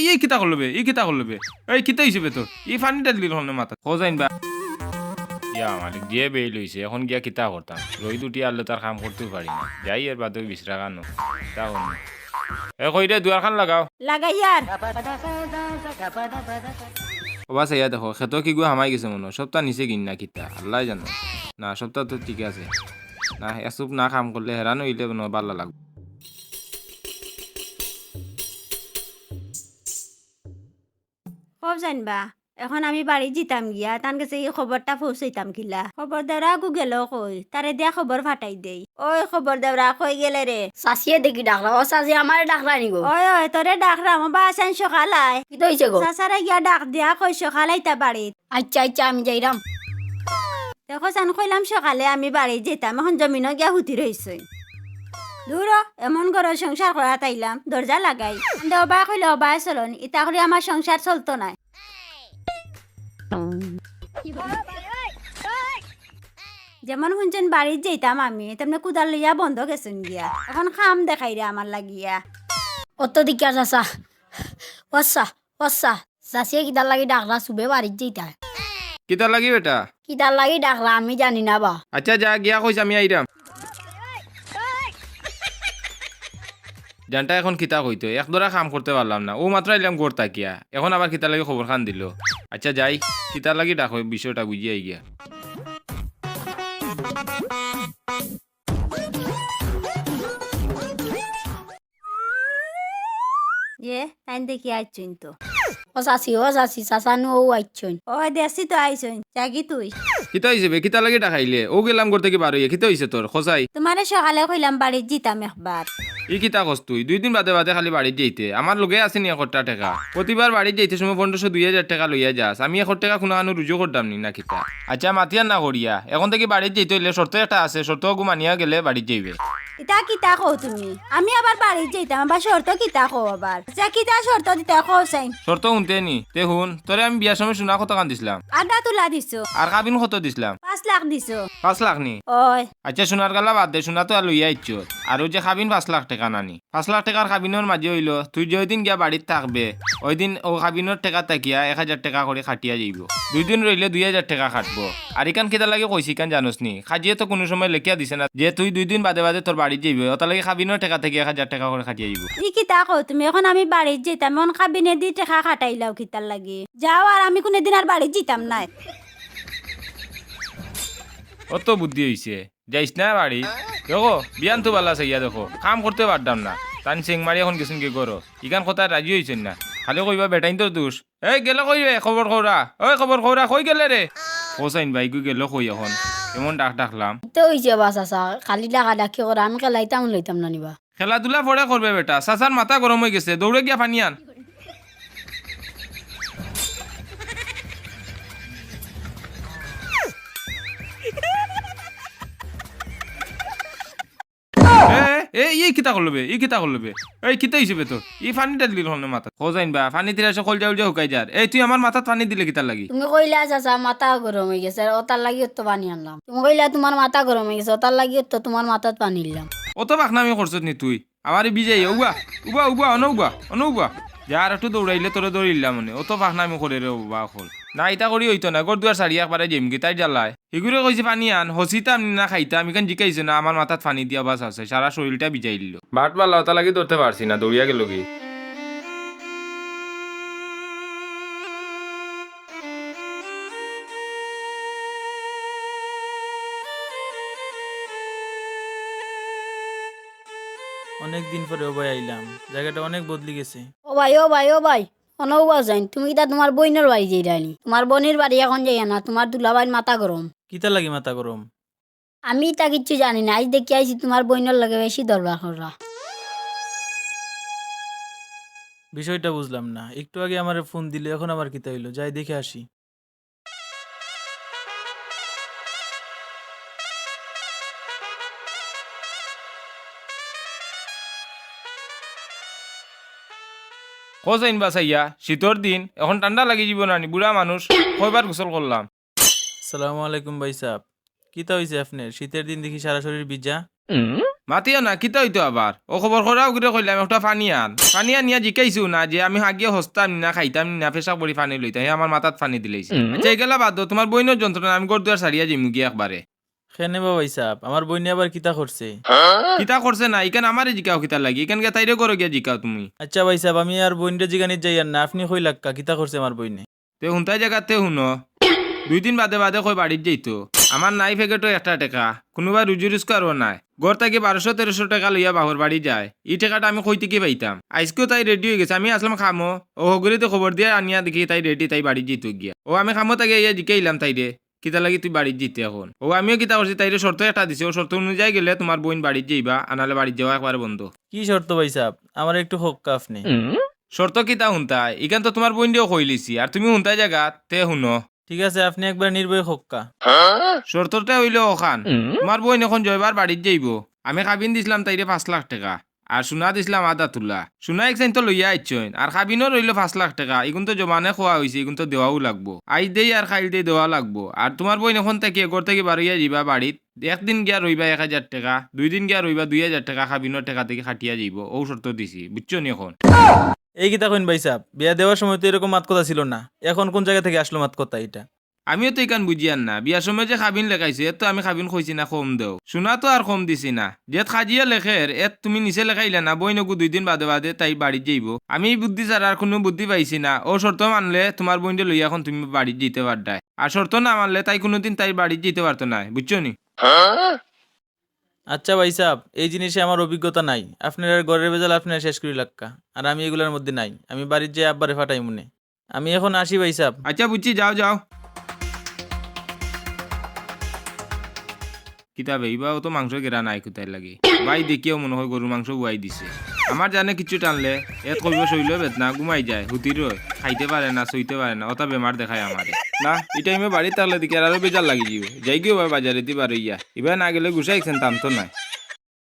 এই কিতা করলবে এই কিতা করলবে এই কিতা হিসেবে তোর এই ফানিটা দিল হল মাথা খোঁজাইন বা ইয়া মালিক যে বেই লইছে এখন গিয়া কিতা করতাম রই দুটি আলো তার কাম করতেও পারি না যাই এর বাদে বিশ্রা কানো তা হল এ কই রে দুয়ার খান লাগাও লাগাই আর ও বাস ইয়া দেখো খেতো কি গো হামাই গেছে মনে সপ্তাহ নিচে কিন না কিতা আল্লাহ জানো না সপ্তাহ তো ঠিক আছে না এসব না কাম করলে হেরানো হইলে ভালো লাগবে কব জানবা এখন আমি বাড়ি জিতাম গিয়া তান কাছে এই খবরটা পৌঁছাইতাম কিলা খবর দেওরা গু গেল কই তারে দিয়া খবর ফাটাই দেই ওই খবর দেওরা কই গেলে রে চাচিয়ে দেখি ডাকলা ও চাচি আমার ডাকলা নি গো ওই তোরে ডাকরাম বা আসান সকালাই কি তো হইছে গো চাচারা গিয়া ডাক দিয়া কই সকালাইতা বাড়িত আচ্ছা আচ্ছা আমি যাইরাম দেখো চান কইলাম সকালে আমি বাড়ি যেতাম এখন জমিনও গিয়া হুতি রইছে দূর এমন ঘরের সংসার করা তাইলাম দরজা লাগাই অবা কইলে অবা চলন ইতা করে আমার সংসার চলতো না যেমন শুনছেন বাড়ির যেতাম আমি তেমনি কুদাল লইয়া বন্ধ গেছেন গিয়া এখন খাম দেখাই রে আমার লাগিয়া অত দিকা চাচা ওসা ওসা চাচিয়ে কিতার লাগি ডাকলা চুবে বাড়িত যেইতা কিতা লাগি বেটা কিতার লাগি ডাকলা আমি জানি না বা আচ্ছা যা গিয়া কইস আমি আইরাম জানটা এখন কিতা কইতো একদরা কাম করতে পারলাম না ও মাত্র আইলাম গোর তাকিয়া এখন আবার কিতা লাগি খবর খান দিল আচ্ছা যাই কিতা লাগি ডাকো বিষয়টা বুঝিয়াই গিয়া তাই দেখি আইছুন তো ও চাচি চাচা নু ও আইছন ও দেশি তো আইছুন জাগি তুই কিতা হইছে বে কিতা লাগি ডাকাইলে ও গেলাম গোর থেকে বার হইয়া কিতা হইছে তোর খোসাই তোমারে সকালে কইলাম বাড়ির জিতাম একবার ই কিতা কস তুই 2 দিন বাদে বাদে খালি বাড়ি যাইতে আমার লগে আসেনি 1 টাকা প্রতিবার বাড়ি যাইতে সময় 1500-2000 টাকা লইয়া যাস আমি 1 টাকা কোনো আনো রুজু করতাম নি না কিতা আচ্ছা মাতিয়ার না করিয়া এখন থেকে বাড়ি যাইতে হইলে শর্ত একটা আছে শর্ত গুমানিয়া গেলে বাড়ি যাইবে ইতা কিতা কও তুমি আমি আবার বাড়ি যেতাম আবার শর্ত কিতা কও আবার যা কিতা শর্ত দিতে কও চাই শর্ত শুনতে নি তে শুন তোরে আমি বিয়ার সময় শোনা কত কান দিছিলাম আদা তুলা দিছো আর কাবিন কত দিছিলাম 5 লাখ দিছো 5 লাখ নি ওই আচ্ছা সোনার গালা বাদ দে সোনা তো আর লইয়া ইচ্ছ আর যে খাবিন 5 লাখ টাকা নানি 5 লাখ টাকার খাবিনের মাঝে হইল তুই যেদিন গিয়া বাড়িত থাকবে ওই দিন ও খাবিনের টাকা তাকিয়া 1000 টাকা করে খাটিয়া যাইব 2 দিন রইলে 2000 টাকা খাটবো আর ইকান কেটা লাগে কইছি কান জানোস নি খাজিয়ে তো কোনো সময় লেখিয়া দিছে না যে তুই 2 দিন বাদে বাদে তোর বাড়ি যাইবে ওটা লাগে খাবিনের টাকা থেকে 1000 টাকা করে খাটিয়া যাইব ই কিতা কও তুমি এখন আমি বাড়ি যেতাম এখন খাবিনে দি টাকা খাটাইলাও কিতার লাগি যাও আর আমি কোনদিন আর বাড়ি যেতাম না অত বুদ্ধি হইছে যাইস না বাড়ি দেখো বিয়ান তো বালা চাইয়া দেখো কাম করতে পারতাম না তান সিং মারি এখন গেছেন কি করো ইকান কথা রাজি হইছেন না খালি কইবা বেটাইন তোর দোষ এই গেলে কইবে খবর খৌরা ওই খবর খৌরা কই গেলে রে হোসাইন ভাই কই গেল কই এখন এমন ডাকলাম তো হইছে বা চাচা খালি ডাকা ডাকি করে আমি খেলাইতাম লইতাম না নিবা খেলাধুলা পরে করবে বেটা চাচার মাথা গরম হয়ে গেছে দৌড়ে গিয়া পানি আন এই কিতা করলবে এই কিতা করলবে এই কিতা হিসেবে তোর এই পানিটা দিল হল মাথা খোঁজাইন বা পানি দিলে সকল যাও যে হুকাই যার এই তুই আমার মাথাত পানি দিলে কিতার লাগি তুমি কইলা চাচা মাথা গরম হয়ে গেছে ওটার লাগি তো পানি আনলাম তুমি কইলা তোমার মাথা গরম হয়ে গেছে ওটার লাগি তো তোমার মাথাত পানি দিলাম অত বাখনামি করছত নি তুই আমার বিজাই উবা উবা উবা অনুবা অনুবা যার একটু দৌড়াইলে তোরে দৌড়িলাম মানে অত বাখনামি করে রে বা হল না ইটা করি হইতো না গর দুয়ার সারি একবারে জেমকি তাই জ্বালায় এগুলো কইছে পানি আন হসিতাম না খাইতাম এখান জিকাইছে না আমার মাথাত পানি দিয়া বাস আছে সারা শরীরটা ভিজাই দিল বাট পাল্লা ওটা লাগি ধরতে পারছি না দৌড়িয়া গেল কি অনেক দিন পরে ও ভাই আইলাম জায়গাটা অনেক বদলি গেছে ও ভাই ও ভাই ও ভাই অনৌবা যাইন তুমি এটা তোমার বইনের বাড়ি যাই রানি তোমার বোনের বাড়ি এখন যাই না তোমার দুলাবাইর মাথা গরম কিতা লাগি মাথা গরম আমি তা কিচ্ছু জানি না আজ দেখি আইছি তোমার বইনের লাগে বেশি দরবার করা বিষয়টা বুঝলাম না একটু আগে আমার ফোন দিলে এখন আবার কিতা হইলো যাই দেখে আসি হোসাইন বাসাইয়া শীতর দিন এখন ঠান্ডা লাগি যাব না বুড়া মানুষ কয়বার গোসল করলাম সালামু আলাইকুম ভাই সাহেব কিতা হইছে আপনার শীতের দিন দেখি সারা শরীর ভিজা মাতিও না কিতা হইতো আবার ও খবর করাও করে কইলাম একটা পানি নিয়া জিকাইছো না যে আমি হাগিয়ে হস্তাম না খাইতাম না পেশাব করি পানি লইতাম হে আমার মাথাত পানি দিলেইছে আচ্ছা এগুলা বাদ দাও, তোমার বইনের যন্ত্রণা আমি গড় দুয়ার সারিয়া যাইমু গিয়ে একবারে। খেনে বাবাই সাহেব আমার বইনে আবার কিতা করছে? কিতা করছে না ইখান আমারে জিকাও কিতা লাগি ইখান গে তাইরে করো গিয়া জিকাও তুমি। আচ্ছা ভাই সাহেব আমি আর বইনটা জিগানিত যাই আর না, আপনি কই লাক্কা কিতা করছে আমার বইনে? তে হুনতাই জায়গাতে শুনো 2 দিন বাদে বাদে কই বাড়িত যাইতো আমার নাই ফেকেটো 1 টাকা কোনোবা রুজি রোজগারও নাই গড় থেকে 1200-1300 টাকা লইয়া বাহর বাড়ি যায় এই টাকাটা আমি কই থেকে পাইতাম। আজকেও তাই রেডি হয়ে গেছে আমি আসলাম খামো ও হগরিতে খবর দিয়ে আনিয়া দেখি তাই রেডি তাই বাড়ি যেত গিয়া ও আমি খামো তাকে ইয়া জিকাইলাম তাই রে কিতা লাগি তুই বাড়িত যেতে এখন ও আমিও কিতা করছি তাইরে শর্ত একটা দিছে ও শর্ত অনুযায়ী গেলে তোমার বোন বাড়িত যাইবা আনালে বাড়িত যাওয়া একবারে বন্ধ। কি শর্ত ভাই সাহেব আমার একটু হক্কা আপনি? শর্ত কিতা হুনতাই ইখান তো তোমার বোন দিয়েও কইলিছি আর তুমি হুনতাই জায়গা তে শুনো ঠিক আছে আপনি একবার নির্ভয় হক্কা। শর্তটা হইলো ওখান তোমার বোন এখন জয়বার বাড়িত যাইব আমি খাবিন দিছিলাম তাইরে 5 লাখ টাকা আর সোনা দিছিলাম আধা তুলা সোনা একসাইন তো লইয়া আইছইন আর খাবিনও রইলো 5 লাখ টাকা এগুন তো জমানে খোয়া হয়েছে এগুন তো দেওয়াও লাগবো আইজ দেই আর খাইল দেই দেওয়া লাগবো আর তোমার বোন এখন থেকে ঘর থেকে বাড়িয়া যাইবা বাড়িত একদিন গিয়া রইবা 1000 টাকা 2 দিন গিয়া রইবা 2000 টাকা খাবিনের টাকা থেকে খাটিয়া যাইব ও শর্ত দিছি বুঝছো নি এখন। এই কিতা কইন ভাই সাহেব বিয়া দেওয়ার সময় তো এরকম মাত কথা ছিল না, এখন কোন জায়গা থেকে আসলো মাত কথা এটা? আমিও তো ইকান বুঝিয়ান না বিয়ার সময় যে খাবিন লেখাইছে এত তো আমি খাবিন কইছি না কম দেও সোনা তো আর কম দিছি না যে খাজিয়া লেখের এত তুমি নিচে লেখাইলে না বই নকু 2 দিন বাদে বাদে তাই বাড়ি যাইব আমি এই বুদ্ধি ছাড়া আর কোনো বুদ্ধি পাইছি না ও শর্ত মানলে তোমার বইনটা লইয়া এখন তুমি বাড়ি যেতে পারদাই আর শর্ত না মানলে তাই কোনোদিন তাই বাড়ি যেতে পারতো না বুঝছো নি। আচ্ছা ভাই সাহেব এই জিনিসে আমার অভিজ্ঞতা নাই, আপনার আর ঘরের বেজাল আপনার শেষ করি লাক্কা আর আমি এগুলোর মধ্যে নাই, আমি বাড়ির যে আব্বারে ফাটাই মনে। আমি এখন আসি ভাই সাহেব। আচ্ছা বুঝছি যাও যাও। কিতাবে এইবাও তো মাংস গেরা নাই কোথায় লাগে ভাই দেখিও মনে হয় গরুর মাংস বুয়াই দিছে আমার জানে কিছু টানলে এত কইব শৈল বেদনা ঘুমাই যায় হুতির খাইতে পারে না সইতে পারে না অতা বেমার দেখায় আমারে না এই টাইমে বাড়ি থাকলে দিকে আরো বেজার লাগি যাইব যাই গিয়ে বাজারে দিবার ইয়া এবার না গেলে গুছাইছেন তাম তো নাই।